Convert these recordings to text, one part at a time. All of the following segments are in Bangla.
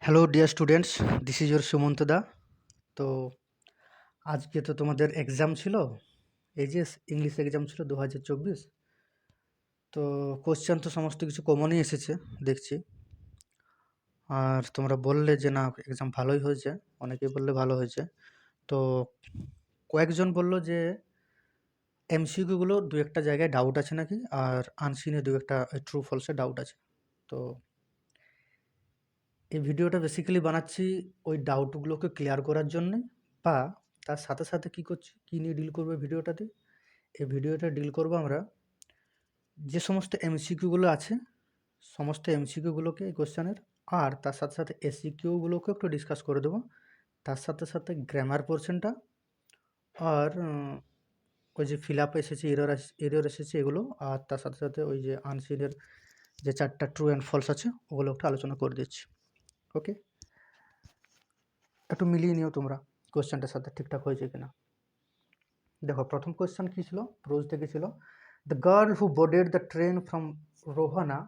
Hello dear students, this is your Sumanta da. তো আজকে তো তোমাদের এক্সাম ছিল, এইচএস ইংলিশ এক্সাম ছিল 2024। তো কোশ্চেন তো সমস্ত কিছু কমনই এসেছে দেখছি। আর তোমরা বললে যে না এক্সাম ভালোই হয়েছে, অনেকেই বললে ভালো হয়েছে। তো কয়েকজন বললো যে এমসিকিউগুলো দু একটা জায়গায় ডাউট আছে নাকি, আর আনসিনে দু একটা ট্রু ফলসে ডাউট আছে। তো এই ভিডিওটা বেসিক্যালি বানাচ্ছি ওই ডাউটগুলোকে ক্লিয়ার করার জন্যে, বা তার সাথে সাথে কী করছি, কী নিয়ে ডিল করবে ভিডিওটাতে। এই ভিডিওটা ডিল করব আমরা যে সমস্ত এমসিকিউগুলো আছে, সমস্ত এমসিকিউগুলোকে এই কোশ্চেনের, আর তার সাথে সাথে এসিকিউগুলোকে একটু ডিসকাস করে দেবো। তার সাথে সাথে গ্রামার পোর্শনটা, আর ওই যে ফিল আপ এসেছে, এরর এসেছে এগুলো, আর তার সাথে সাথে ওই যে আনসিনের যে চারটা ট্রু অ্যান্ড ফলস আছে ওগুলো একটু আলোচনা করে দিচ্ছি। ওকে, একটু মিলিয়ে নিও তোমরা কোশ্চেনটার সাথে ঠিকঠাক হয়েছে কিনা। দেখো প্রথম কোয়েশ্চেন কী ছিল, প্রোজ থেকে ছিল, the girl who boarded the train from Rohana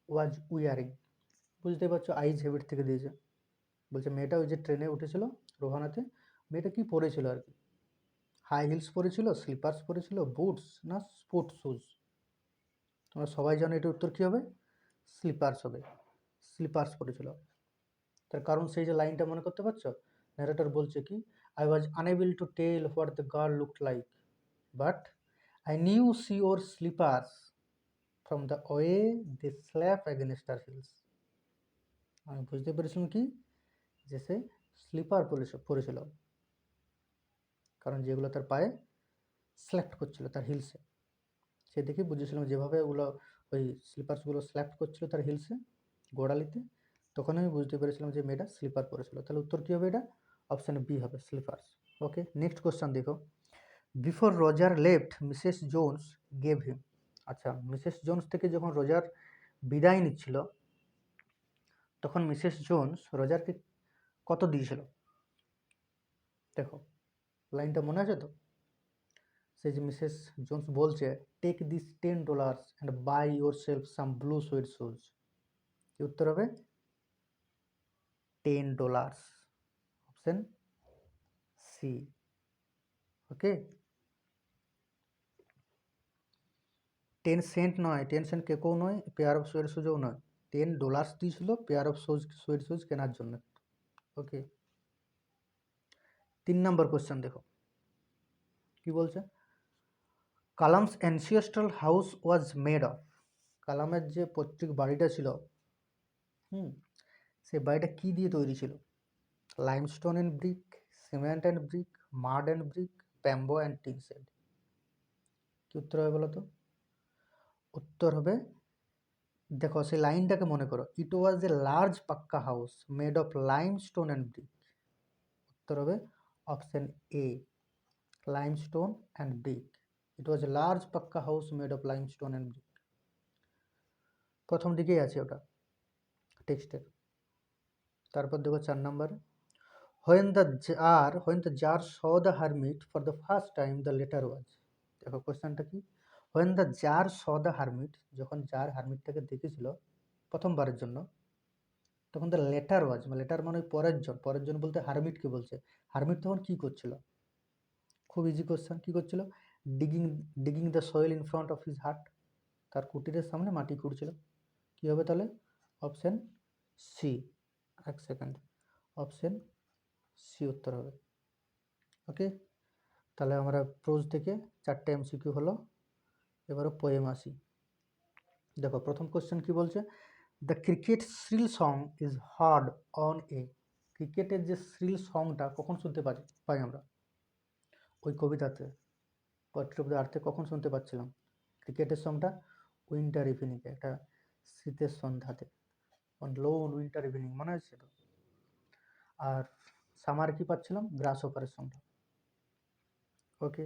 was wearing. বুঝতেই পারছো আইজ হ্যাবিট থেকে দিয়েছে। বলছে মেয়েটা ওই যে ট্রেনে উঠেছিল রোহানাতে, মেয়েটা কি পরেছিল আর কি, হাই হিলস পরেছিল, স্লিপার্স পরেছিল, বুটস না স্পোর্টস শুজ। তোমরা সবাই জানো এটার উত্তর কী হবে, স্লিপার্স হবে। স্লিপার্স পরেছিল। তার কারণ সেই যে লাইনটা মনে করতে পারছো, ন্যারেটর বলছে কি, I was unable to tell what the girl looked like, but I knew she wore slippers from the way they slap against her heels. আমি বুঝতে পেরেছিলাম কি, যে সে স্লিপার পরেছিল, কারণ যেগুলো তার পায়ে স্ল্যাপ করছিল তার হিলসে, সে দেখে বুঝেছিলাম যেভাবে ওগুলো ওই স্লিপার্সগুলো স্ল্যাপ করছিল তার হিলসে, গোড়ালিতে, তখন আমি বুঝতে পেরেছিলাম যে মেয়েটা স্লিপার পরেছিল। তাহলে উত্তর কী হবে, এটা অপশান বি হবে, স্লিপার্স। ওকে, নেক্সট কোশ্চেন দেখো, before Roger left Mrs Jones gave him. আচ্ছা, মিসেস জোন্স থেকে যখন রজার বিদায় নিচ্ছিল তখন মিসেস জোন্স রজারকে কত দিয়েছিল। দেখো লাইনটা মনে আছে তো, সেই যে মিসেস জোন্স বলছে take this $10 and buy yourself some blue suede shoes. কি উত্তর হবে, $10, অপশন সি। ওকে, 10 সেন্ট নয়, 10 সেন্ট কেকেও নয়, পেয়ার অফ সুইট শুজও নয়, $10 দিয়েছিল পেয়ার অফ সুইট শুজ কেনার জন্য। ওকে, 3 নম্বর কোশ্চেন দেখো কি বলছে, Kalam's ancestral house was made of. কালামের যে পৈতৃক বাড়িটা ছিল, সেই বাড়িটা কী দিয়ে তৈরি ছিল, limestone and brick, cement and brick, mud and brick, bamboo and tin shed. কী উত্তর হবে বলো তো, উত্তর হবে, দেখো সেই লাইনটাকে মনে করো, it was a large pucca house made of limestone and brick. উত্তর হবে option A, limestone and brick. It was a large pucca house made of limestone and brick. প্রথম দিকেই আছে ওটা টেক্সটের। তারপর দেখো 4 নম্বর, when the jar saw the hermit for the first time the letter was। দেখো কোশ্চেনটা কি, when the jar saw the hermit, যখন জার হারমিটটাকে দেখেছিল প্রথমবারের জন্য, তখন দ্য লেটার ওয়াজ, লেটার মানে পরের জন বলতে হারমিটকে বলছে। হারমিট তখন কি করছিল, খুব ইজি কোশ্চেন, কি করছিল, digging digging the soil in front of his heart, তার কুটিরের সামনে মাটি খুঁড়ছিল। কী হবে তাহলে, অপশন সি। এক সেকেন্ড, অপশন সি উত্তর হবে। ওকে, তাহলে আমরা প্রোজ থেকে 4টে এমসিকিউ হলো, এবারে পোয়েম আসি। দেখো প্রথম কোশ্চেন কি বলছে, the cricket shrill song is heard on a. ক্রিকেটের যে শ্রিল সংটা কখন শুনতে পাই আমরা, ওই কবিতাতে পোয়েট্রি অফ দ্য আর্থে কখন শুনতে পাচ্ছিলাম ক্রিকেটের সংটা, উইন্টার ইভিনিংয়ে, একটা শীতের সন্ধ্যাতে, অন লোন উইন্টার ইভিনিং, মনে আছে তো। আর সামার কি পাচ্ছিলাম, গ্রাস ওপারের সংটা। ওকে,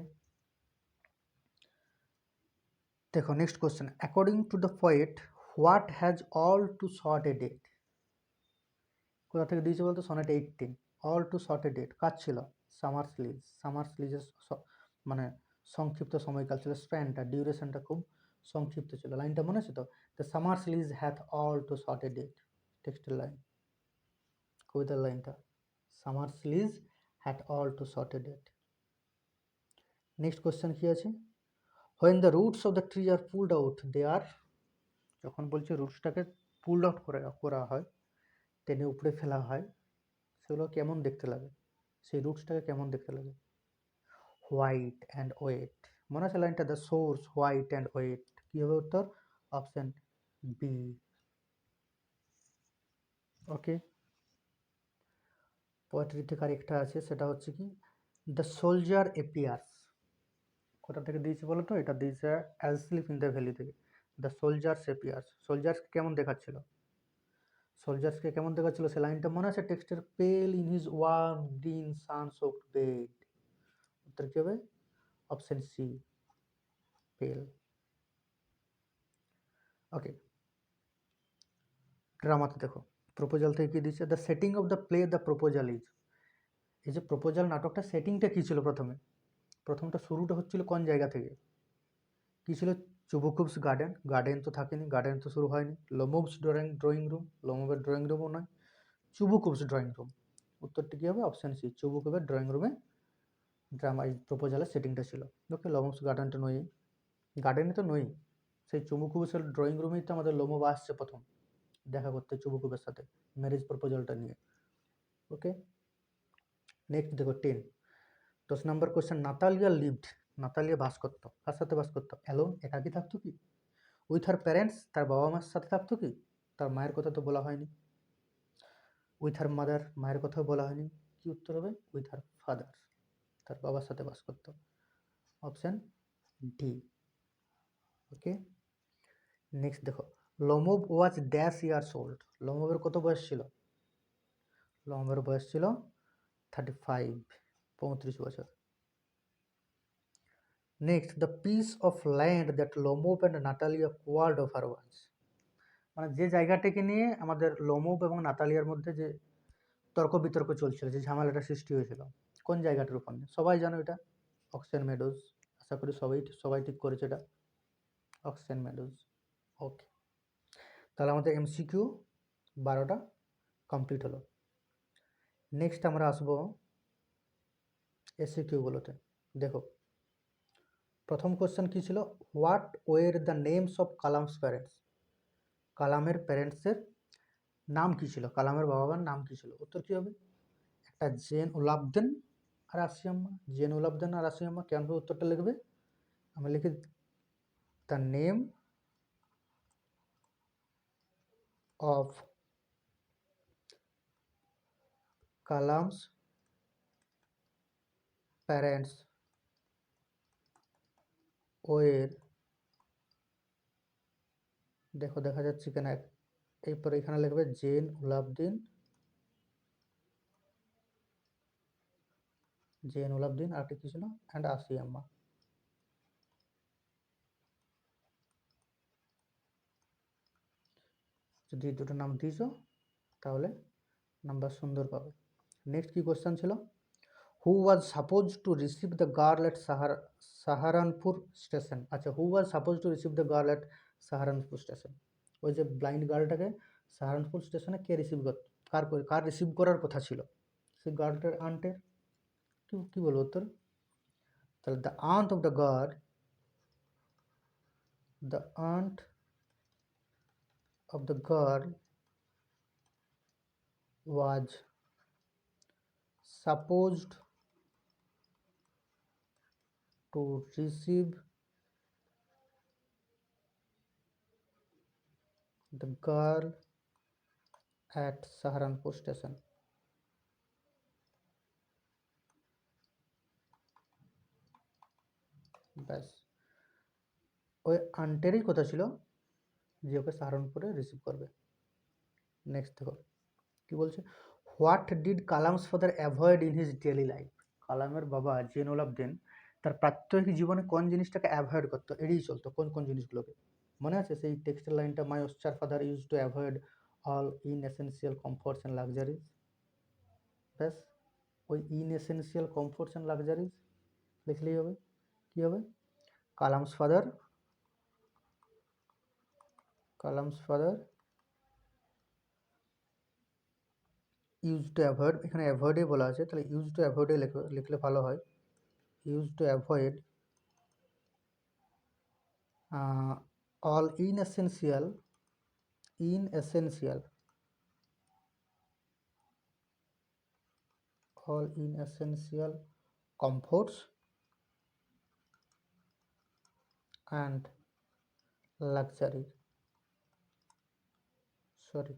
দেখো next question, according to the poet what has all too short a date. কোথা থেকে দিয়েছে বলতো, sonnet 18, all too short a date কাজ ছিল সামার স্লিজ। সামার স্লিজের মানে সংক্ষিপ্ত সময়কাল ছিল, স্প্যানটা ডিউরেশনটা খুব সংক্ষিপ্ত ছিল। লাইনটা মনে আছে তো, the summer's lease hath all too short a date, টেক্সটের লাইন। কবিতার লাইনটা, summer's lease hath all too sorted it. Next question কি আছে, when the roots of the tree are pulled out they are, যখন বলছে রুটসটাকে পুলড আউট করা হয়, টেনে উপরে ফেলা হয়, সেগুলো কেমন দেখতে লাগে, সেই রুটসটাকে কেমন দেখতে লাগে, হোয়াইট অ্যান্ড ওয়েট। মনে আছে লাইনটা, the source white and weight, কী হবে উত্তর, অপশন বি। ওকে, পোয়েট্রি থেকে আরেকটা আছে, সেটা হচ্ছে কি, দ্য সোলজার এপিয়ার্স, কোথা থেকে দিয়েছে বলো তো, এটা দিয়েছে অ্যালস্লিপ ইন দ্য ভ্যালি থেকে। দ্য সোলজার্স এপিয়ার্স, সোলজার্সকে কেমন দেখাচ্ছিল, সোলজার্সকে কেমন দেখাচ্ছিল, সে লাইনটা মনে আছে টেক্সটের, pale in his warm green sun soaked bed, উত্তর কি হবে, অপশন সি, পেল। ওকে, ড্রামাতে দেখো, প্রপোজাল থেকে কি দিচ্ছে, the setting of the play the proposal is, এই যে প্রপোজাল নাটকটা সেটিংটা কি ছিল, প্রথমটা শুরুটা হচ্ছিল কোন জায়গা থেকে, কি ছিল, চুবুকুবস গার্ডেন, গার্ডেন তো থাকেনি, গার্ডেন তো শুরু হয়নি, লোমোভস ড্রয়িং রুম, লোমোভের ড্রয়িং রুমও নয়, চুবুকুবস ড্রয়িং রুম, উত্তরটি কী হবে, অপশান সি, চুবুকুবের ড্রয়িং রুমে ড্রামা এই প্রপোজালের সেটিংটা ছিল। ওকে, লোমোভস গার্ডেনটা নয়, গার্ডেনে তো নয়, সেই চুবুকুবসের ড্রয়িং রুমেই তো আমাদের লোমোভ আসছে প্রথম দেখা করতে চুবুকুবের সাথে, ম্যারেজ প্রপোজালটা নিয়ে। ওকে, নেক্সট দেখো 10, 10 নম্বর কোয়েশ্চেন, নাতালিয়া লিভড, নাতালিয়া বাস করতো, কার সাথে বাস করতো, অ্যালোন, একাকী থাকতো কি, উইথ হার প্যারেন্টস, তার বাবা মার সাথে থাকতো কি, তার মায়ের কথা তো বলা হয়নি, উইথ হার মাদার, মায়ের কথাও বলা হয়নি, কি উত্তর হবে, উইথ হার ফাদার, তার বাবার সাথে বাস করতো, অপশান ডি। ওকে, নেক্সট দেখো, Lomov was dash years old, লোমোভের কত বয়স ছিল, লোমোভের বয়স ছিল 35, 35 বছর। Next, the piece of land that Lomov and Natalya quarrelled over was, মানে যে জায়গাটাকে নিয়ে আমাদের লোমোভ এবং নাতালিয়ার মধ্যে যে তর্ক বিতর্ক চলছিল, যে ঝামেলাটা সৃষ্টি হয়েছিল, কোন জায়গাটার উপর নিয়ে, সবাই জানো এটা, অক্সেন মেডোজ, আশা করি সবাই ঠিক করেছে এটা, অক্সেন মেডোজ। ওকে, তাহলে আমাদের এমসিকিউ 12টা কমপ্লিট হলো। নেক্সট আমরা আসবো এসিকিউগুলোতে। দেখো, প্রথম কোশ্চেন কি ছিল, what were the names of Kalam's parents, কালামের প্যারেন্টসের নাম কি ছিল, কালামের বাবা মার নাম কি ছিল, উত্তর কি হবে, একটা জেন উলাবদেন আর আসিয়াম্মা, জেন উলাবদেন আর আসিয়াম্মা, কেমন উত্তরটা লিখবে, আমি লিখি, the name of Kalam's parents were, দেখো দেখা যাচ্ছে কেন, এরপর এখানে লিখবে জেন উলাবদিন, জেন উলাবদিন আর কি ছিল, অ্যান্ড আসিয়াম্মা। যদি দুটো নাম দিয়েছো তাহলে নাম্বার সুন্দর পাবে। নেক্সট কি কোশ্চেন ছিল, who was supposed to receive the girl at Saharanpur station, আচ্ছা, who was supposed to receive the girl at Saharanpur station, ওই যে ব্লাইন্ড গার্লটাকে সাহারানপুর স্টেশনে কে রিসিভ কার রিসিভ করার কথা ছিল, সেই গার্লটার আন্টের, কি বলবো উত্তর, তাহলে the aunt of the girl, the aunt of the girl was supposed to receive the girl at Saharanpur station. ব্যাস, ওই আন্টেরই কথা ছিল যে ওকে সাহারানপুরে রিসিভ করবে। নেক্সট দেখো কি বলছে, what did Kalam's father avoid in his daily life, কালামের বাবা জেনুল আবদিন তার প্রাত্যহিক জীবনে কোন জিনিসটাকে অ্যাভয়েড করতো, এড়িয়ে চলতো, কোন কোন জিনিসগুলোকে, মনে আছে সেই টেক্সটের লাইনটা, my austere father used to avoid all inessential comforts and luxuries, ব্যাস ওই ইনএসেন্সিয়াল কমফোর্টস অ্যান্ড লাক্সারিজ লিখলেই হবে, কী হবে, Kalam's father used to avoid, এখানে অ্যাভয়েডে বলা আছে, তাহলে ইউজ টু অ্যাভয়েডে লিখলে ভালো হয়। Use to avoid all inessential comforts and luxury, sorry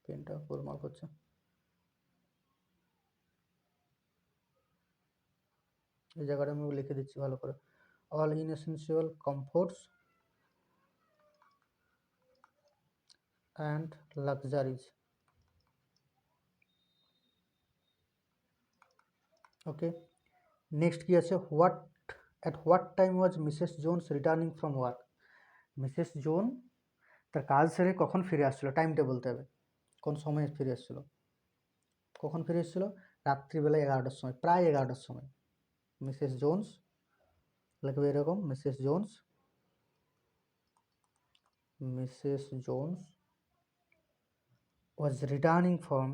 পেনটা গোলমাল করছে, এই জায়গাটা আমি লিখে দিচ্ছি ভালো করে, all inessential comforts and luxuries. Okay, next কি আছে, at what time was Mrs Jones returning from work? Mrs zone তার কাজ সেরে কখন ফিরে আসছিল, টাইমটা বলতে হবে, কোন সময় ফিরে এসেছিল, কখন ফিরে এসেছিল, রাত্রিবেলা 11টার সময়, প্রায় 11টার সময়। মিসেস জোনস লিখবে এরকম, Mrs Jones was returning home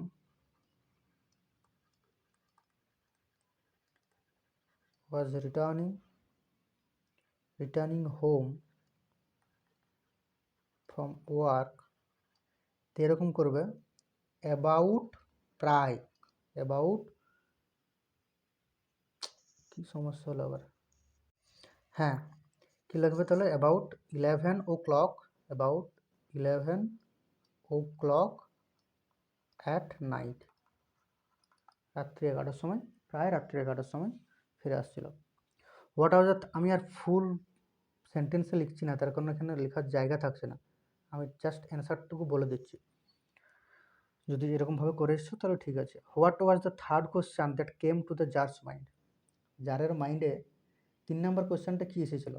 from work, তো এরকম করবে অ্যাবাউট, প্রায় অ্যাবাউট, কি সমস্যা হলো আবার, হ্যাঁ কি লাগবে তাহলে, about 11 o'clock, about 11 o'clock at night, রাত্রি 11টার সময়, প্রায় রাত্রি 11টার সময় ফিরে আসছিল। হোয়াট আর দ্য, আমি আর ফুল সেন্টেন্সে লিখছি না, তার কারণ এখানে লেখার জায়গা থাকছে না, আমি জাস্ট অ্যান্সারটুকু বলে দিচ্ছি, যদি এরকমভাবে করে এসছো তাহলে ঠিক আছে। What was the third question that came to the tsar's mind? জারের মাইন্ডে 3 নম্বর কোয়েশ্চানটা কী এসেছিল?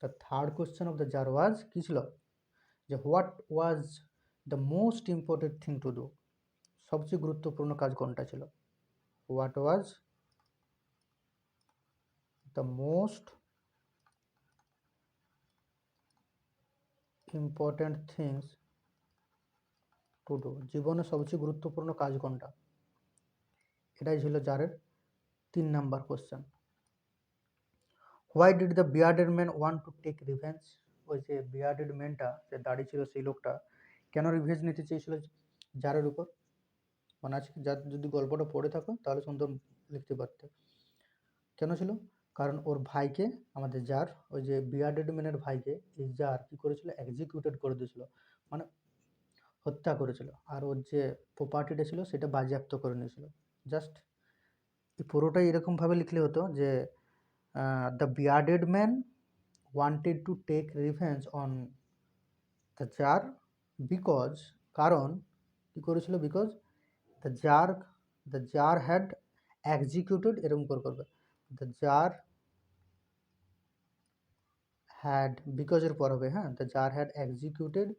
The third question of the tsar was কী ছিল, যে what was the most important thing to do? সবচেয়ে গুরুত্বপূর্ণ কাজ কোনটা ছিল? What was the most important things to do? জীবনে সবচেয়ে গুরুত্বপূর্ণ কাজ কোনটা? এটাই ছিল জারের 3 number question. Why did the bearded man want to take revenge? ওই যে বিয়ার্ডেড ম্যানটা, যে দাড়ি ছিল সেই লোকটা কেন রিভেঞ্জ নিতে চেয়েছিল জারের উপর? মানে আজকে যার যদি গল্পটা পড়ে থাকো তাহলে সুন্দর লিখতে পারতে। কেন ছিল? কারণ ওর ভাইকে, আমাদের জার, ওই যে বিয়ার্ডেড ম্যানের ভাইকে এই জার কী করেছিল, এক্সিকিউটেড করে দিয়েছিল, মানে হত্যা করেছিল, আর ওর যে প্রপার্টিটা ছিল সেটা বাজেয়াপ্ত করে নিয়েছিল। জাস্ট এই পুরোটাই এরকমভাবে লিখলে হতো যে the bearded man wanted to take revenge on the tsar because, কারণ কী করেছিল, because the tsar had executed, এরকম করে করবে, দ্য জার হ্যাড, বিকজের পর হবে, হ্যাঁ, the tsar had executed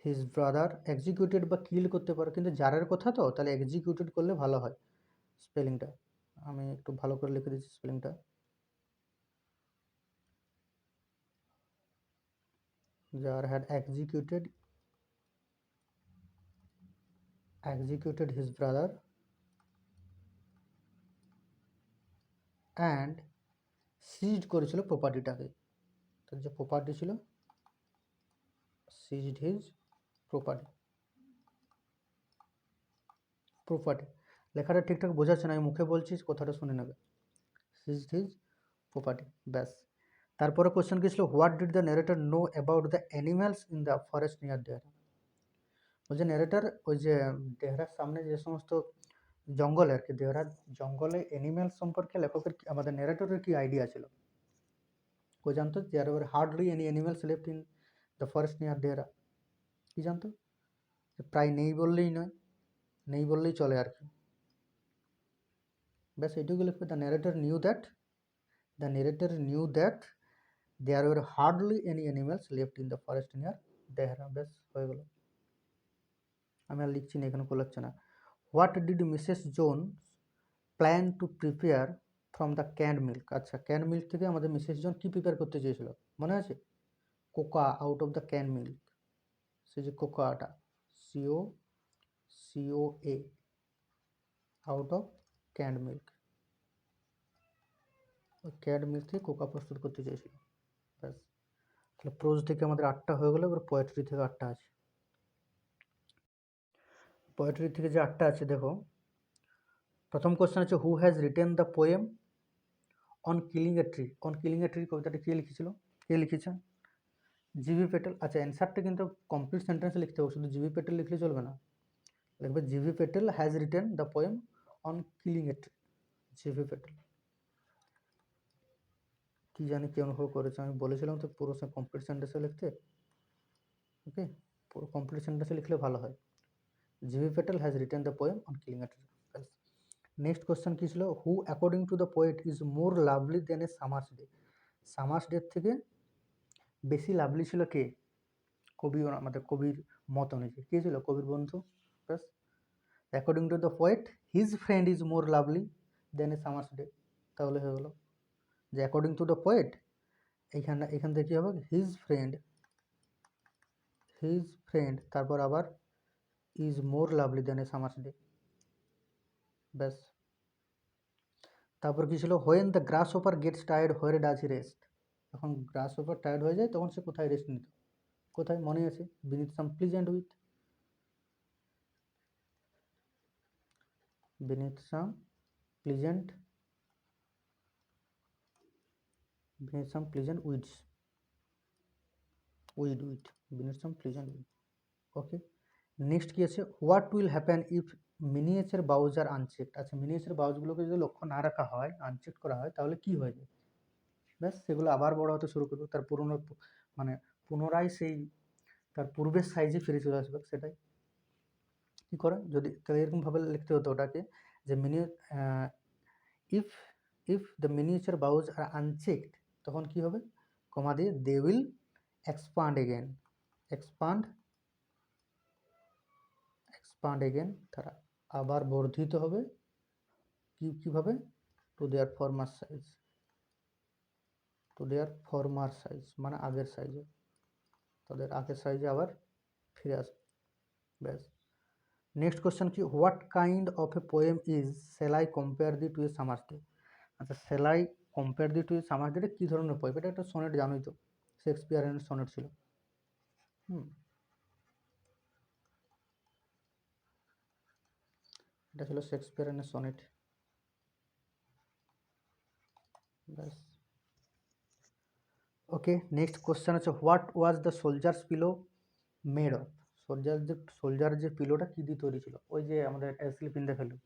his brother, executed বা কিল করতে পারো, কিন্তু জারের কথা তো, তাহলে এক্সিকিউটেড করলে ভালো হয়। স্পেলিংটা আমি একটু ভালো করে লিখে দিচ্ছি, স্পেলিংটা, tsar had executed his brother and seized করেছিল প্রপার্টিটাকে, তার যে প্রপার্টি ছিল, সিজড হিজ প্রপার্টি লেখাটা ঠিকঠাক বোঝাচ্ছে না, আমি মুখে বলছি, কথাটা শুনে নেবে, সিজড হিজ প্রপার্টি, ব্যাস। তারপরে কোয়েশ্চেন কি ছিল, what did the narrator know about the animals in the forest near Dehra? বলছে ন্যারেটর ওই যে দেহরার সামনে যে সমস্ত জঙ্গলে আর কি, দেহরার জঙ্গলে অ্যানিম্যালস সম্পর্কে লেখকের, আমাদের ন্যারেটরের কি আইডিয়া ছিল? ও জানতো there were hardly any animals left in the forest near Dehra, কি জানতো? প্রায় নেই বললেই নয়, নেই বললেই চলে আর কি, ব্যাস এইটুকু লিখবে, the narrator knew that there were hardly any animals left in the forest near Dehra, ব্যাস হয়ে গেল, আমি আর লিখছি না, এখানে কোলাচ্ছে না। What did Mrs zone plan to prepare from the ক্যান্ড milk? আচ্ছা, ক্যান্ড মিল্ক থেকে আমাদের মিসেস জন কী প্রিপেয়ার করতে চেয়েছিল মনে আছে? Coca out of the ক্যান্ড milk, সেই যে কোকোয়াটা, COA, out of ক্যান্ড milk. ক্যান্ড milk থেকে কোকা প্রস্তুত করতে চেয়েছিল। ব্যাস, তাহলে প্রোজ থেকে আমাদের 8টা হয়ে গেলো। এবার পোয়েট্রি থেকে 8টা আছে। পোয়েট্রি থেকে যে 8টা আছে দেখো, প্রথম কোশ্চেন আছে who has written the poem on killing a tree. On killing a tree কবিতাটি কে লিখেছিল, কে লিখেছে? জিভি পেটেল। আচ্ছা, অ্যান্সারটা কিন্তু কমপ্লিট সেন্টেন্সে লিখতে হবে, শুধু জিভি পেটেল লিখলে চলবে না, লিখবে GV Patel has written the poem on killing a tree. GV Patel. কি জানি কি অনুভব করেছে, আমি বলেছিলাম তো পুরো কমপ্লিট সেন্টেন্সে লিখতে। ওকে, পুরো কমপ্লিট সেন্টেন্সে লিখলে ভালো হয়। Gieve Patel has written the poem on killing a tree. Next question কী ছিল? Who according to the poet is more lovely than a summer's day. Summer's day থেকে বেশি লাভলি ছিল কে? কবি, আমাদের কবির মত অনুযায়ী কে ছিল কবির বন্ধু? ব্যাস, according to the poet his friend is more lovely than a summer's day. তাহলে হয়ে গেলো যে অ্যাকর্ডিং টু দ্য পোয়েট, এখান থেকে কী হবে? হিজ ফ্রেন্ড, তারপর আবার is more lovely than a summer's day. ব্যাস, তারপর কী ছিল? When the grass over gets tired where does he rest. যখন গ্রাস ওভার টায়ার্ড হয়ে যায় তখন সে কোথায় রেস্ট নিত? কোথায়? মনে আছে, beneath some pleasant with, beneath some pleasant, beneath some pleasant weeds, weed, beneath some pleasant weed. Okay, next কি আছে? What will happen if miniature boughs are unchecked. আচ্ছা, মিনিয়েচার বাউজগুলোকে যদি লক্ষ্য না রাখা হয়, আনচেক করা হয়, তাহলে কি হয়ে যায়? ব্যাস, সেগুলো আবার বড় হতে শুরু করবে, তার পুরনো মানে পুনরায় সেই তার পূর্বের সাইজে ফিরে চলে আসবে। সেটাই কী করে, যদি তাহলে এরকমভাবে লিখতে হতো ওটাকে যে if if the miniature boughs are unchecked, তখন কি হবে? কমা দিয়ে they will expand again, expand again, তারা আবার বর্ধিত হবে। কীভাবে? To their former size, to their former size মানে আগের সাইজে, তাদের আগের সাইজে আবার ফিরে আসবে। ব্যাস, নেক্সট কোশ্চেন কি? What kind of a poem is shall I compare thee to a summer's day. আচ্ছা, shall I compare thee to a summer's day কী ধরনের পোয়েম? এটা একটা সনেট, জানোই তো, শেক্সপিয়ারের সনেট ছিল। এটা ছিল শেক্সপিয়ারের সনেট। ব্যাস, ওকে, নেক্সট কোশ্চেন আছে what was the soldier's pillow made of. Soldier যে পিলোটা কী দিয়ে তৈরি ছিল? ওই যে আমাদের স্লিপ ইন দ্য ভ্যালি,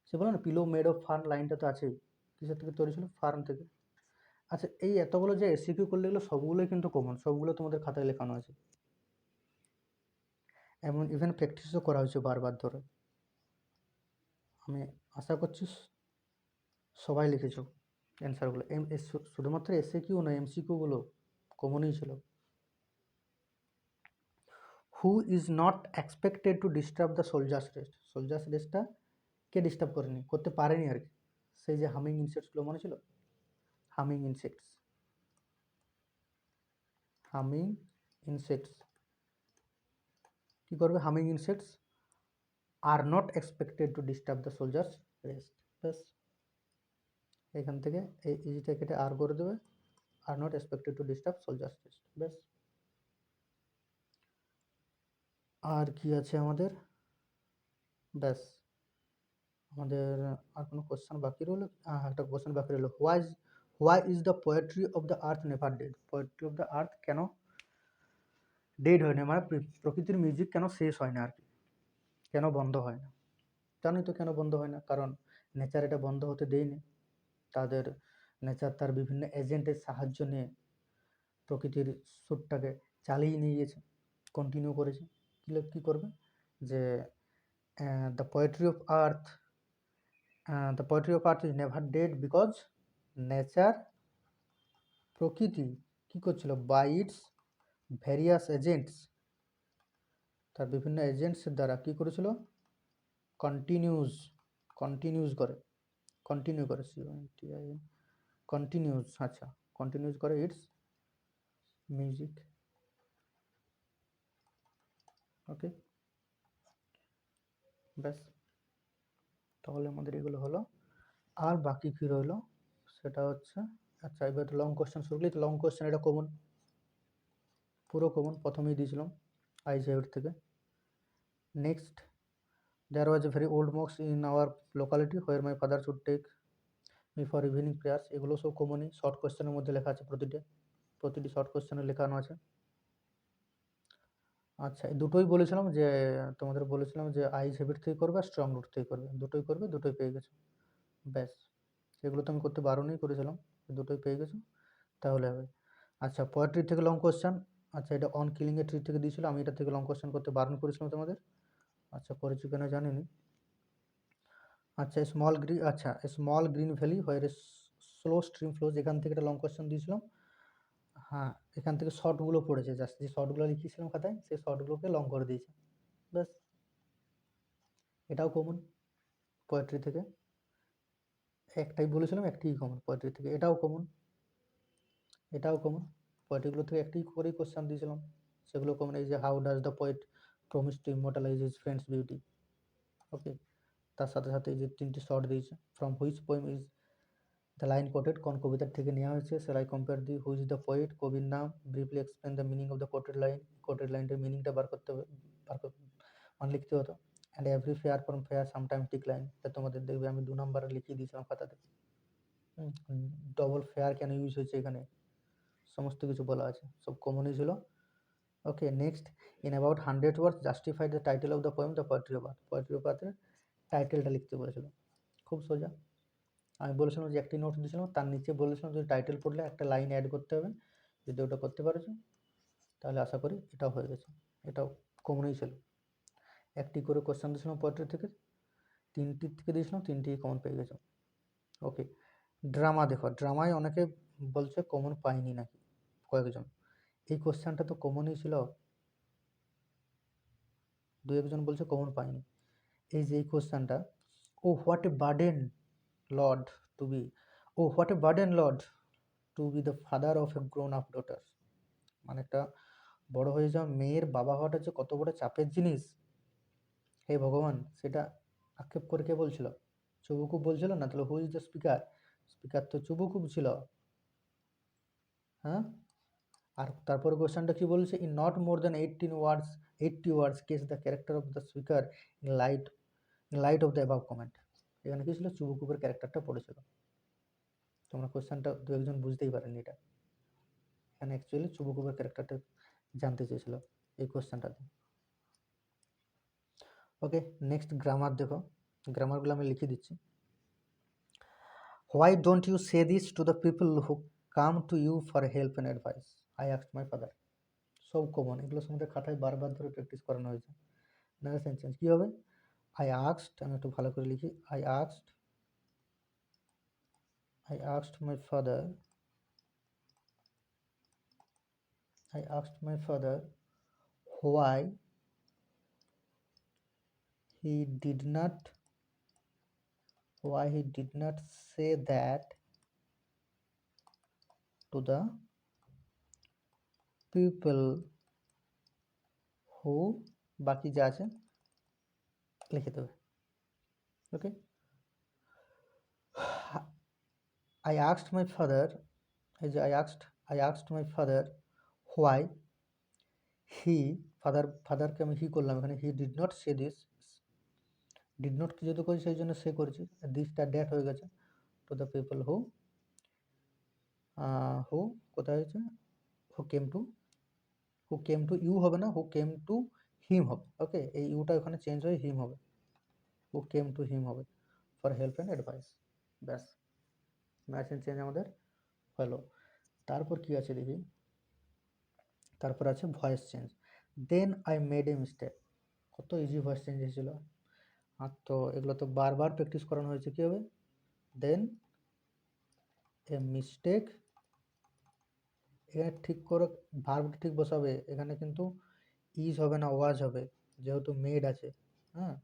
সে বলো না পিলো মেড অফ ফার্ন, লাইনটা তো আছেই। কিসের থেকে তৈরি ছিল? ফার্ন থেকে। আচ্ছা, এই এতগুলো যে এসিকিউ করলে এগুলো সবগুলোই কিন্তু কমন, সবগুলো তোমাদের খাতায় লেখানো আছে, এমন ইভেন প্র্যাকটিসও করা হয়েছে বারবার ধরে। আমি আশা করছি সবাই লিখেছো অ্যান্সারগুলো। শুধুমাত্র এসিকিউ না, এমসিকিউগুলো কমনই ছিল। Who is not expected to disturb the soldiers rest. Soldier's রেস্টটা কে ডিস্টার্ব করেনি, করতে পারেনি আর কি? সেই যে হামিং ইনসেক্টসগুলো, মনে ছিল? হামিং ইনসেক্টস, হামিং ইনসেক্টস কী করবে? Humming insects are not expected to disturb the soldiers rest. ব্যাস, এখান থেকে এই ইজিটা কেটে আর করে দেবে, are not expected to disturb soldiers rest. ব্যাস, আর কি আছে আমাদের? ব্যাস, আমাদের আর কোনো কোশ্চেন বাকি রইল? একটা কোশ্চেন বাকি রইল, why is the poetry of the earth never dead. Poetry of the earth কেন ডেড হয় না, মানে প্রকৃতির মিউজিক কেন শেষ হয় না আর কি, কেন বন্ধ হয় না? জানোই তো কেন বন্ধ হয় না, কারণ নেচার এটা বন্ধ হতে দেয়নি। তাদের নেচার তার বিভিন্ন এজেন্টের সাহায্য নিয়ে প্রকৃতির সুরটাকে চালিয়ে নিয়ে গেছে, কন্টিনিউ করেছে। কী করবে? যে the poetry of earth, the poetry of earth is never dead because nature, প্রকৃতি কী করছিল? বাই ইটস ভ্যারিয়াস এজেন্টস, তার বিভিন্ন এজেন্টসের দ্বারা কী করেছিল? কন্টিনিউজ করে, কন্টিনিউজ, আচ্ছা, কন্টিনিউজ করে ইটস মিউজিক। ওকে, ব্যাস, তাহলে আমাদের এগুলো হলো। আর বাকি কী রইলো সেটা হচ্ছে, আচ্ছা এবার লং কোশ্চেন শুরু করি। তো লং কোশ্চেন এটা কমন, পুরো কমন, প্রথমেই দিয়েছিলাম আইজিআইর থেকে। Next, there was a very old মক্স in our locality where my father should take me for evening prayers. এগুলো সব কমনই, শর্ট কোশ্চেনের মধ্যে লেখা আছে, প্রতিটি শর্ট কোশ্চেনে লেখানো আছে। আচ্ছা, এই দুটোই বলেছিলাম যে, তোমাদের বলেছিলাম যে আইজ হ্যাবিট থেকে করবে আর স্ট্রং রুট থেকে করবে, দুটোই করবে, দুটোই পেয়ে গেছো, ব্যাস। এগুলো তো আমি করতে বারণই করেছিলাম, দুটোই পেয়ে গেছো, তাহলে হবে। আচ্ছা, পোয়েট্রি থেকে লং কোশ্চেন, আচ্ছা এটা অন কিলিং এ ট্রি থেকে দিয়েছিল, আমি এটা থেকে লং কোশ্চেন করতে বারণ করেছিলাম তোমাদের। আচ্ছা, করেছি কেন জানিনি। আচ্ছা, small green valley where a slow stream flows, এখান থেকে একটা লং কোশ্চেন দিয়েছিলাম। হ্যাঁ, এখান থেকে শর্টগুলো পড়েছে, জাস্ট যে শর্টগুলো লিখিয়েছিলাম খাতায় সেই শর্টগুলোকে লং করে দিয়েছে, ব্যাস। এটাও কমন পোয়েট্রি থেকে, একটাই বলেছিলাম, একটাই কমন পোয়েট্রি থেকে। এটাও কমন, এটাও কমন, পোয়েট্রিগুলো থেকে একটি করেই কোশ্চেন দিয়েছিলাম, সেগুলো কমন। এই যে how does the poet promise to immortalise his friend's beauty, okay. তার সাথে সাথে এই যে তিনটি শর্ট দিয়েছে, from which poem is the line quoted, কোন কবিতার থেকে নেওয়া হয়েছে। Shall I compare thee who is the poet, কবির নাম, briefly explain the meaning of the quoted line, quoted লাইনটার মিনিংটা বার করতে হবে, মানে লিখতে হতো। And every fair from fair sometime declines, তোমাদের দেখবে আমি 2 নম্বরে লিখিয়ে দিয়েছিলাম খাতাতে। ডবল ফেয়ার কেন ইউজ হয়েছে এখানে, সমস্ত কিছু বলা আছে, সব কমনই ছিল। Okay, next, in about 100 words justify the title of the poem the poetry of earth, poetry of আর্থের টাইটেলটা লিখতে বলেছিল, খুব সোজা। আমি বলেছিলাম যে একটি নোট দিয়েছিলাম, তার নিচে বলেছিলাম যে টাইটেল পড়লে একটা লাইন অ্যাড করতে হবে, যদি ওটা করতে পারছো তাহলে আশা করি এটাও হয়ে গেছে, এটাও কমনই ছিল। একটি করে কোশ্চেন দিয়েছিলাম পোয়েট্রি থেকে, তিনটি থেকে দিয়েছিলাম, তিনটেই কমন পেয়ে গেছো। ওকে, ড্রামা দেখো, ড্রামায় অনেকে বলছে কমন পাইনি নাকি, কয়েকজন। এই কোশ্চেনটা তো কমনই ছিল, 2-1 জন বলছে কমন পাইনি। এই যে এই কোশ্চেনটা, O what a burden Lord to be, O what a burden Lord to be the father of a grown up daughter, মানে একটা বড় হয়ে যাওয়া মেয়ের বাবা হওয়াটা যে কত বড় চাপের জিনিস, হে ভগবান, সেটা আক্ষেপ করে কে বলছিল? চুবুকুব বলছিল না? তাহলে হু ইজ দ্য স্পিকার? স্পিকার তো চুবুকুব ছিল, হ্যাঁ। আর তারপরে কোশ্চেনটা কি বলছে, in not more than 80 words case the character of the speaker in light off the above comment. এখানে কি ছিল? চুবুকুবের ক্যারেক্টারটা পড়েছিল। তোমরা কোশ্চেনটা 2-1 জন বুঝতেই পারেনি এটা, এখানে অ্যাকচুয়ালি চুবুকুবের ক্যারেক্টারটা জানতে চেয়েছিল এই কোশ্চেনটাতে। ওকে, নেক্সট গ্রামার দেখো, গ্রামারগুলো আমি লিখে দিচ্ছি। Why don't you say this to the people who come to you for help and advice, I asked my father. সব কমন, এগুলো আমাদের খাতায় বারবার ধরে প্র্যাকটিস করানো হয়েছে। নেক্সট সেন্টেন্স কী হবে? আই আস্কড, আমি একটু ভালো করে লিখি, I asked my father why he did not say that to the people who, বাকি যা আছে লিখে দেবে। ওকে, I asked my father, এই যে I asked my father why he, ফাদারকে আমি হি করলাম এখানে, he did not say this, did not কি যেহেতু করেছি সেই জন্য সে করেছি, দিসটা ড্যাট হয়ে গেছে, to the people who কোথায় হয়েছে, who came to you হবে না, who came to him হবে। ওকে, এই ইউটা ওখানে চেঞ্জ হয়ে হিম হবে, who came to him হবে ফর হেল্প অ্যান্ড অ্যাডভাইস, ব্যাস, ম্যাচ অ্যান্ড চেঞ্জ আমাদের হলো। তারপর কি আছে দেখি, তারপর আছে voice change. Then I made a mistake, কত ইজি ভয়েস চেঞ্জ এসেছিল। আর তো এগুলো তো বারবার প্র্যাকটিস করানো হয়েছে। কী হবে? দেন এ মিস্টেক, এখানে ঠিক করে ভার্বটা ঠিক বসাবে, এখানে কিন্তু ইজ হবে না, ওয়াজ হবে, যেহেতু মেড আছে, হ্যাঁ,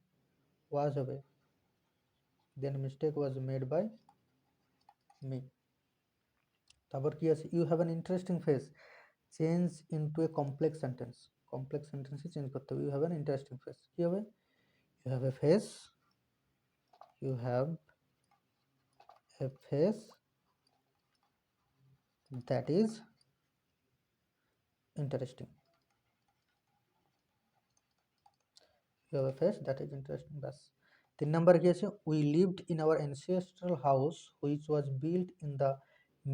ওয়াজ হবে। Then mistake was made by me. তারপর কি আছে, you have an interesting face change into a complex sentence. Complex সেন্টেন্সে চেঞ্জ করতে হবে। You have an interesting face, কী হবে? You have a face, you have a face that is interesting, you have a face that is interesting, ব্যাস। 3 নাম্বার কি আছে? We lived in our ancestral house which was built in the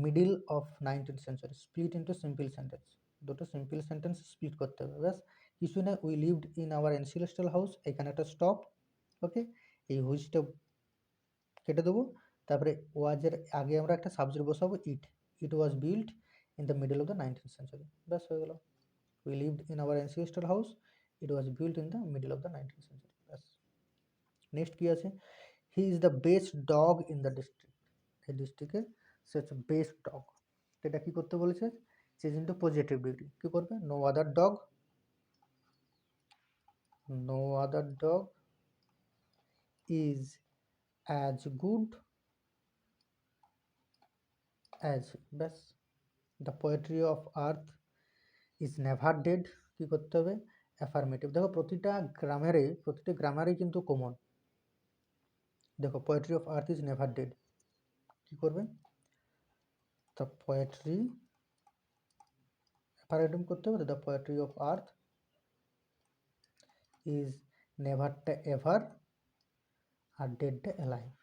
middle of 19th century, split into simple sentence. দুটো সিম্পল সেন্টেন্স স্প্লিট করতে হবে, ব্যাস। কিছু না, we lived in our ancestral house, এখানে একটা স্টপ, ওকে। এই হুইচটা কেটে দেবো, তারপরে ওয়াজের আগে আমরা একটা সাবজেক্ট বসাবো, it. It was built in the middle of the 19th century, ব্যাস হয়ে গেল। We lived in our ancestral house, it was built in the middle of the 19th century, ব্যাস। নেক্সট কি আছে? He is the best dog in the district, এই ডিস্ট্রিক্টে সে হচ্ছে বেস্ট ডগ। এটা কি করতে বলেছে? চেঞ্জ ইন্টু পজিটিভ ডিগ্রি, কি করবে? No other dog, no other dog is as good as, ব্যাস। The poetry of earth is never dead, কী করতে হবে? অ্যাফার্মেটিভ। দেখো প্রতিটা গ্রামারেই কিন্তু কমন। দেখো poetry of earth is never dead, কী করবে? দ্য পোয়েট্রি, অ্যাফার্মেটিভ করতে হবে। The poetry of earth is নেভারটা এভার, আর ডেডটা অ্যালাইভ,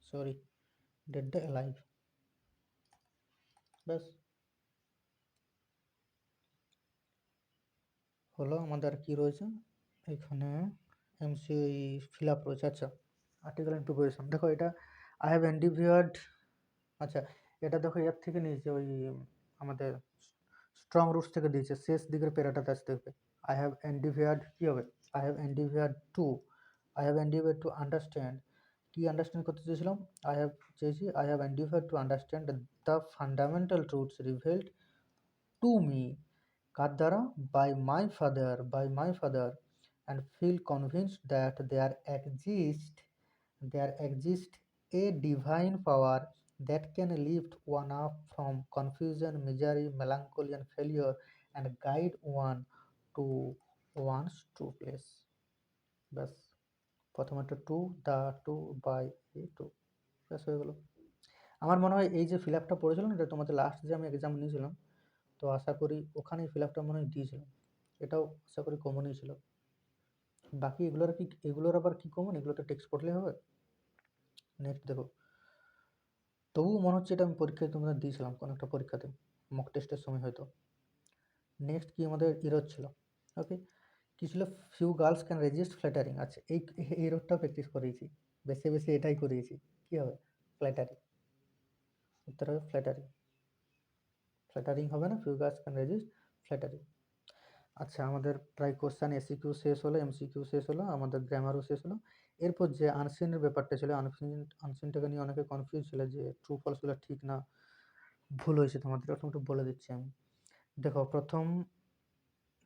সরি, ডেডটা অ্যালাইভ, ব্যাস হলো। আমাদের কি রয়েছে এখানে? এমসি ফিল আপ রয়েছে। আচ্ছা, আর্টিকেল অ্যান্ড প্রিপোজিশন। দেখো এটা আই হ্যাভ এন্ডিভিয়ার্ড, আচ্ছা এটা দেখো এর থেকে নিয়েছে, ওই আমাদের স্ট্রং রুটস থেকে দিয়েছে, শেষ দিকের প্যারাটাতে আসতে হবে। আই হ্যাভ এন্ডিভিয়ার্ড, কী হবে? I have endeavoured to, I have endeavoured to understand, কি আন্ডারস্ট্যান্ড করতে চেয়েছিলাম? I have endeavoured to understand the fundamental truths revealed to me, কার দ্বারা? By my father, and feel convinced that there exists a divine power that can lift one up from confusion, misery, melancholy, and failure, and guide one to one's true place. ব্যাস, প্রথমে একটা to, the to, by a to, ব্যাস হয়ে গেলো। আমার মনে হয় এই যে ফিল আপটা পড়েছিলাম, এটা তোমাদের লাস্ট যে আমি এক্সাম নিয়েছিলাম, তো আশা করি ওখানেই ফিল আপটা মনে হয় দিয়েছিলাম, এটাও আশা করি কমনই ছিল। বাকি এগুলোর আবার কি কমন? এগুলো তো টেক্সট পড়লেই হবে। নেক্সট দেখো, তবুও মনে হচ্ছে এটা আমি পরীক্ষায় তোমরা দিয়েছিলাম কোনো একটা পরীক্ষাতে, মক টেস্টের সময় হয়তো। নেক্সট কি আমাদের ইরোড ছিল, ওকে। কী ছিল? Few girls can resist flattering. আচ্ছা, এই ইরোডটাও প্র্যাকটিস করিয়েছি, বেশি বেশি এটাই করিয়েছি। কী হবে? ফ্ল্যাটারি, উত্তর হবে ফ্ল্যাটারি। ফ্ল্যাটারিং হবে না, few girls can resist flattery. আচ্ছা, আমাদের প্রায় কোশ্চেন এসিকিউ শেষ হলো, এমসিকিউ শেষ হলো, আমাদের গ্রামারও শেষ হলো। এরপর যে আনসিনের ব্যাপারটা ছিল, আনসিনটাকে নিয়ে অনেকে কনফিউজ ছিল যে ট্রু ফলসগুলো ঠিক না ভুল হয়েছে, তোমাদের প্রথম একটু বলে দিচ্ছি আমি। দেখো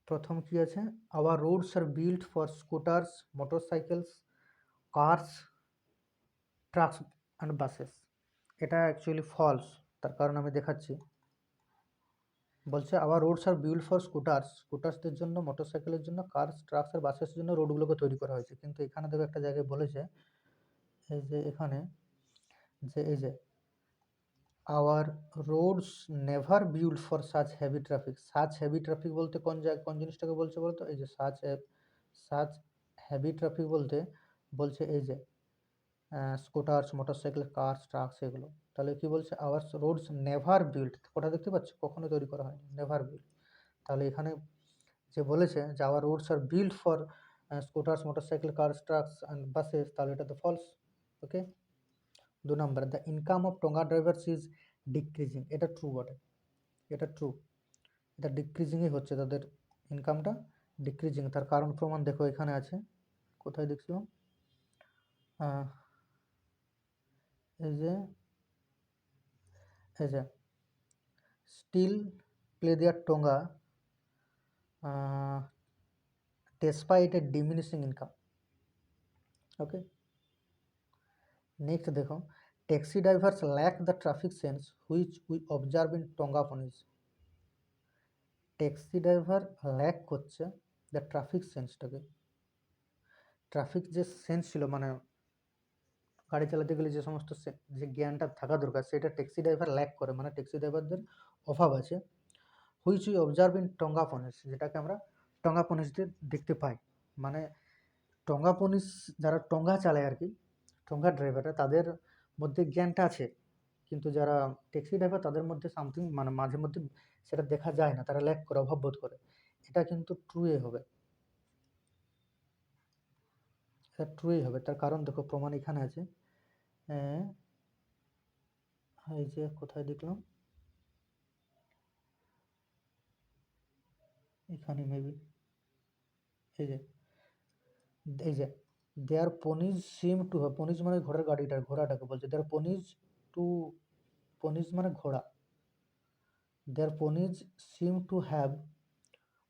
প্রথম কি আছে? Our roads are built for scooters, motorcycles, cars, trucks and buses. এটা অ্যাকচুয়ালি ফলস, তার কারণ আমি দেখাচ্ছি। বলছে our roads are build for স্কুটার্সদের জন্য, মোটরসাইকেলের জন্য, কার্স, ট্রাকস আর বাসের জন্য রোডগুলোকে তৈরি করা হয়েছে। কিন্তু এখানে দেখো একটা জায়গায় বলেছে, এই যে এখানে, যে এই যে our roads never build for such heavy traffic. Such heavy traffic বলতে কোন জিনিসটাকে বলছে বলতো? এই যে সাচ হেভি ট্রাফিক বলতে বলছে এই যে স্কুটার্স, মোটরসাইকেল, কার্স, ট্রাকস, এগুলো। তাহলে কি বলছে? আওয়ার রোডস নেভার বিল্ড, ওটা দেখতে পাচ্ছ, কখনো তৈরি করা হয়নি, নেভার বিল্ড। তাহলে এখানে যে বলেছে যে our roads are build for scooters, motorcycle, cars, trucks and buses, তাহলে এটা তো false, okay. 2 number, the income of tonga drivers is decreasing, এটা ট্রু বটে, এটা ট্রু, এটা ডিক্রিজিংই হচ্ছে, তাদের ইনকামটা ডিক্রিজিং। তার কারণ প্রমাণ দেখো এখানে আছে, কোথায় দেখছো? এই যে still play their tonga despite a diminishing income, okay. Next দেখো, taxi drivers lack the traffic sense which we observe in tonga ponies. Taxi driver lack করছে দ্য ট্রাফিক সেন্সটাকে। ট্রাফিক যে সেন্স ছিল, মানে গাড়ি চালাতে গেলে যে সমস্ত যে জ্ঞানটা থাকা দরকার, সেটা ট্যাক্সি ড্রাইভার ল্যাক করে, মানে ট্যাক্সি ড্রাইভারদের অভাব আছে। Which we observe in tonga ponies, যেটাকে আমরা টঙ্গা পনিসদের দেখতে পাই। মানে টঙ্গা পনিস যারা টঙ্গা চালায় আর কি, টঙ্গা ড্রাইভাররা, তাদের মধ্যে জ্ঞানটা আছে, কিন্তু যারা ট্যাক্সি ড্রাইভার তাদের মধ্যে সামথিং, মানে মাঝে মধ্যে সেটা দেখা যায় না, তারা ল্যাক করে, অভাব বোধ করে। এটা কিন্তু ট্রুই হবে, এটা ট্রুই হবে। তার কারণ দেখো, প্রমাণ এখানে আছে। এই যে কোথায় দেখলাম, এখানে মেবি, এই যে দেয়ার পনিজ সিম টু হ্যাভ, পনিজ মানে ঘোড়ার গাড়িটা, ঘোড়াটাকে বলছে দেয়ার পনিজ টু, পনিজ মানে ঘোড়া, their ponies seem to have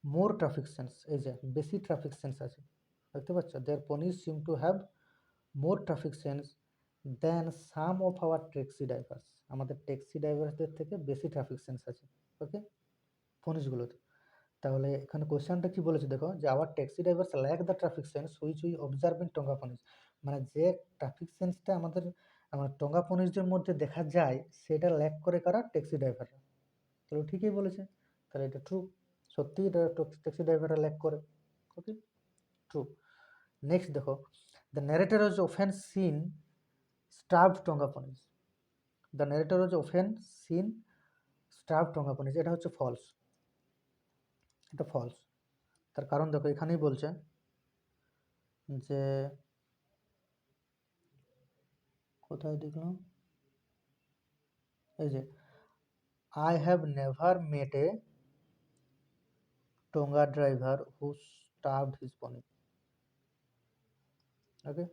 more traffic sense, এই যে বেশি ট্রাফিক সেন্স আছে, দেখতে পাচ্ছ, their ponies seem to have more traffic sense than some of our taxi drivers, আমাদের ট্যাক্সি ড্রাইভারদের থেকে বেশি ট্রাফিক সেন্স আছে, ওকে, পনিজগুলোতে। তাহলে এখানে কোশ্চেনটা কি বলেছে দেখো, যে our taxi drivers lack the traffic sense which we observe in tonga ponies, মানে যে ট্রাফিক সেন্সটা আমাদের টঙ্গা পনিজদের মধ্যে দেখা যায়, সেটা ল্যাক করে কারা, ট্যাক্সি ড্রাইভাররা। তাহলে ঠিকই বলেছে, তাহলে এটা ট্রু, সত্যিই এটা ট্যাক্সি ড্রাইভাররা ল্যাক করে, ওকে, ট্রু। নেক্সট দেখো, the narrator is often seen stuffed tonga ponies, the narrator is often seen stuffed tonga ponies, এটা হচ্ছে ফলস, এটা ফলস। তার কারণ দেখো, এখানেই বলছে যে, কোথায় দেখলাম, এই যে I have never met a tonga driver who starved his pony, okay.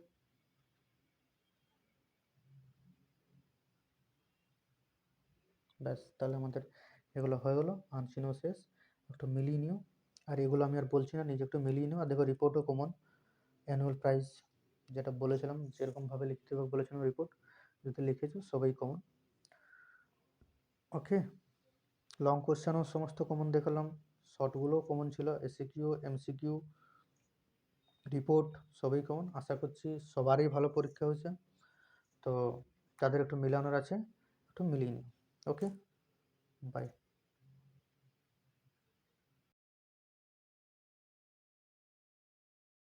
ব্যাস, তাহলে আমাদের এগুলো হয়ে গেলো, আনসিনও শেষ, একটু মিলিয়ে নিও। আর এগুলো আমি আর বলছি না, নিজে একটু মিলিয়ে নিও। আর দেখো, রিপোর্টও কমন, অ্যানুয়াল প্রাইজ যেটা বলেছিলাম, যেরকমভাবে লিখতে হবে বলেছিলাম, রিপোর্ট যদি লিখেছো সবাই কমন, ওকে। লং কোশ্চেনও সমস্ত কমন দেখালাম, শর্টগুলোও কমন ছিল, এসিকিউ এমসিকিউ রিপোর্ট সবই কমন। আশা করছি সবারই ভালো পরীক্ষা হয়েছে, তো তাদের একটু মিলানোর আছে, একটু মিলিয়ে নিই, ওকে, বাই।